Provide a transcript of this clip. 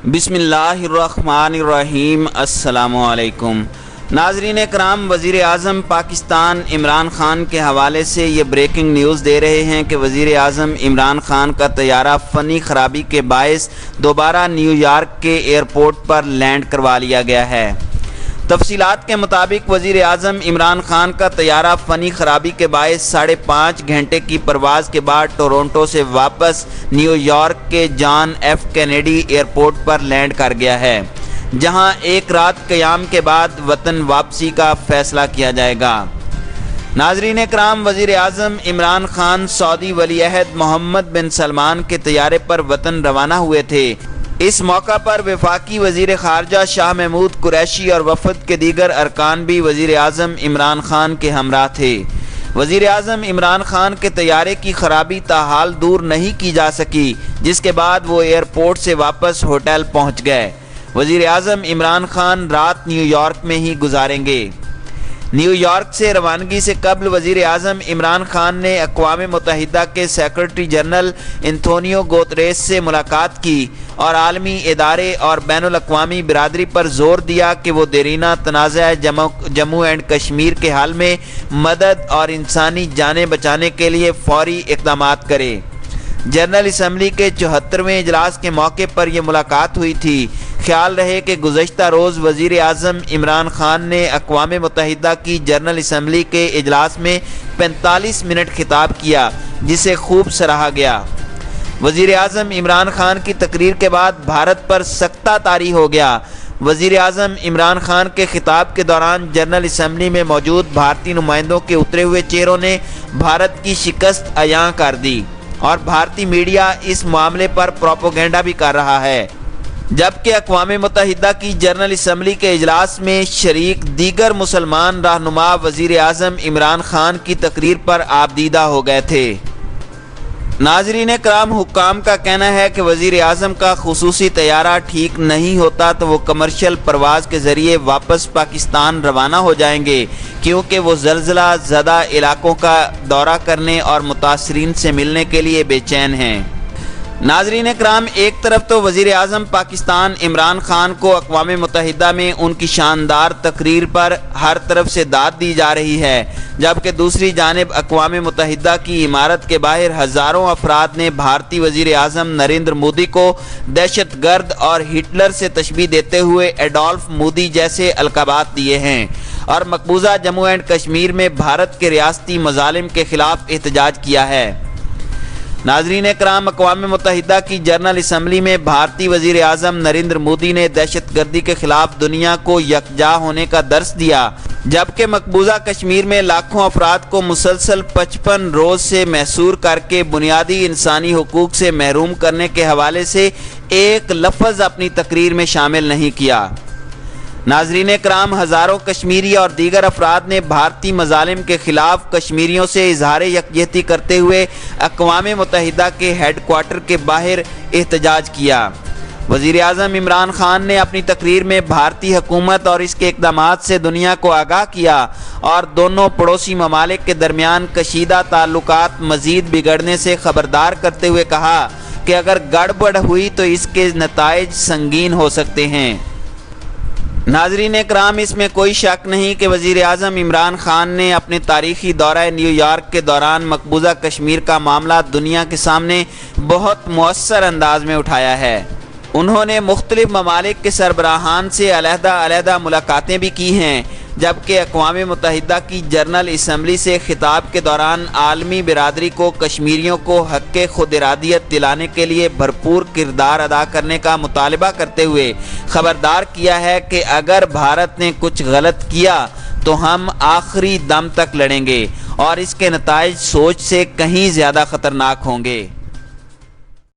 बिस्मिल्लाहिर्रहमानिर्रहीम। अस्सलामु अलैकुम नाजरीन कराम, वज़ीर आज़म पाकिस्तान इमरान खान के हवाले से ये ब्रेकिंग न्यूज़ दे रहे हैं कि वज़ीर आज़म इमरान खान का तैयारा फ़नी ख़राबी के बायस दोबारा न्यूयॉर्क के एयरपोर्ट पर लैंड करवा लिया गया है। तफसीलात के मुताबिक वज़ीर आज़म इमरान खान का तैयारा फ़नी ख़राबी के बायस 5.5 घंटे की परवाज़ के बाद टोरंटो से वापस न्यूयॉर्क के जॉन एफ कैनेडी एयरपोर्ट पर लैंड कर गया है, जहां एक रात क़याम के बाद वतन वापसी का फ़ैसला किया जाएगा। नाज़रीन इकराम, वज़ीर आज़म इमरान खान सऊदी वली अहद मोहम्मद बिन सलमान के तैयारे पर वतन रवाना हुए थे। इस मौका पर वफाकी वज़ीर ख़ारजा शाह महमूद कुरैशी और वफ़द के दीगर अरकान भी वज़ीर आज़म इमरान खान के हमरा थे। वज़ीर आज़म इमरान खान के तैयारे की खराबी ताहाल दूर नहीं की जा सकी, जिसके बाद वो एयरपोर्ट से वापस होटल पहुँच गए। वज़ीर आज़म इमरान खान रात न्यूयॉर्क में ही गुजारेंगे। न्यूयॉर्क से रवानगी से कबल वज़ीर आज़म इमरान खान ने अक़वाम मुत्तहिदा के सेक्रेटरी जनरल एंटोनियो गुतेरेस से मुलाकात की और आलमी इदारे और बैनुल अक़वामी बिरादरी पर जोर दिया कि वो देरीना तनाज़ा जम्मू एंड कश्मीर के हाल में मदद और इंसानी जानें बचाने के लिए फ़ौरी इक़दामात करे। जनरल असम्बली के 74वें इजलास के मौके पर यह मुलाकात हुई थी। ख्याल रहे कि गुज़श्ता रोज़ वज़ीर आज़म इमरान खान ने अक़वाम मुत्तहिदा की जनरल असम्बली के इजलास में 45 मिनट खिताब किया, जिसे खूब सराहा गया। वज़ीर आज़म इमरान खान की तकरीर के बाद भारत पर सख्ता तारी हो गया। वज़ीर आज़म इमरान खान के खिताब के दौरान जनरल असम्बली में मौजूद भारतीय नुमाइंदों के उतरे हुए चेहरों ने भारत की शिकस्त अयां कर दी और भारतीय मीडिया इस मामले पर प्रोपोगेंडा भी कर रहा है, जबकि अक़वाम मुत्तहिदा की जनरल असम्बली के इजलास में शरीक दीगर मुसलमान रहनुमा वज़ीर आज़म इमरान खान की तकरीर पर आबदीदा हो गए थे। नाज़रीन कराम, हुक्काम का कहना है कि वज़ीर आज़म का खुसूसी तैयारा ठीक नहीं होता तो वो कमर्शियल परवाज़ के ज़रिए वापस पाकिस्तान रवाना हो जाएंगे, क्योंकि वो ज़लज़ला ज़दा इलाकों का दौरा करने और मुतासरीन से मिलने के लिए बेचैन हैं। नाज़रीन कराम, एक तरफ तो वज़ीर आज़म पाकिस्तान इमरान खान को अक़वाम मुत्तहिदा में उनकी शानदार तकरीर पर हर तरफ से दाद दी जा रही है, जबकि दूसरी जानिब अक़वाम मुत्तहिदा की इमारत के बाहर हज़ारों अफराद ने भारतीय वज़ीर आज़म नरेंद्र मोदी को दहशतगर्द और हिटलर से तशबीह देते हुए एडोल्फ मोदी जैसे अलक़ाबात दिए हैं और मकबूजा जम्मू एंड कश्मीर में भारत के रियासती मज़ालिम के ख़िलाफ़ एहतजाज किया है। नाज़रीन कराम, अक़वाम मुत्तहिदा की जनरल असम्बली में भारतीय वज़ीर आज़म नरेंद्र मोदी ने दहशतगर्दी के ख़िलाफ़ दुनिया को यकजा होने का दर्स दिया, जबकि मकबूजा कश्मीर में लाखों अफराद को मुसलसल 55 रोज़ से महसूर करके बुनियादी इंसानी हुकूक से महरूम करने के हवाले से एक लफ्ज़ अपनी तकरीर में शामिल नहीं किया। नाज़रीन कराम, हज़ारों कश्मीरी और दीगर अफराद ने भारतीय मज़ालिम के ख़िलाफ़ कश्मीरियों से इजहार यकजहती करते हुए अक़वाम मुत्तहिदा के हेड क्वार्टर के बाहर एहतजाज किया। वज़ीर आज़म इमरान खान ने अपनी तकरीर में भारतीय हुकूमत और इसके इक़दामात से दुनिया को आगाह किया और दोनों पड़ोसी ममालिक के दरमियान कशीदा ताल्लुकात मज़ीद बिगड़ने से ख़बरदार करते हुए कहा कि अगर गड़बड़ हुई तो इसके नताइज संगीन हो सकते हैं। नाज़रीन कराम, इसमें कोई शक नहीं कि वज़ीर आज़म इमरान खान ने अपने तारीख़ी दौरा न्यूयॉर्क के दौरान मकबूजा कश्मीर का मामला दुनिया के सामने बहुत मुअस्सर अंदाज में उठाया है। उन्होंने मुख्तलिफ ममालिक के सरबराहान से अलहदा मुलाकातें भी की हैं, जबकि अक़वाम मुत्तहिदा की जनरल असम्बली से खिताब के दौरान आलमी बिरादरी को कश्मीरियों को हक़ खुद इरादियत दिलाने के लिए भरपूर किरदार अदा करने का मुतालबा करते हुए ख़बरदार किया है कि अगर भारत ने कुछ गलत किया तो हम आखिरी दम तक लड़ेंगे और इसके नताइज सोच से कहीं ज़्यादा ख़तरनाक होंगे।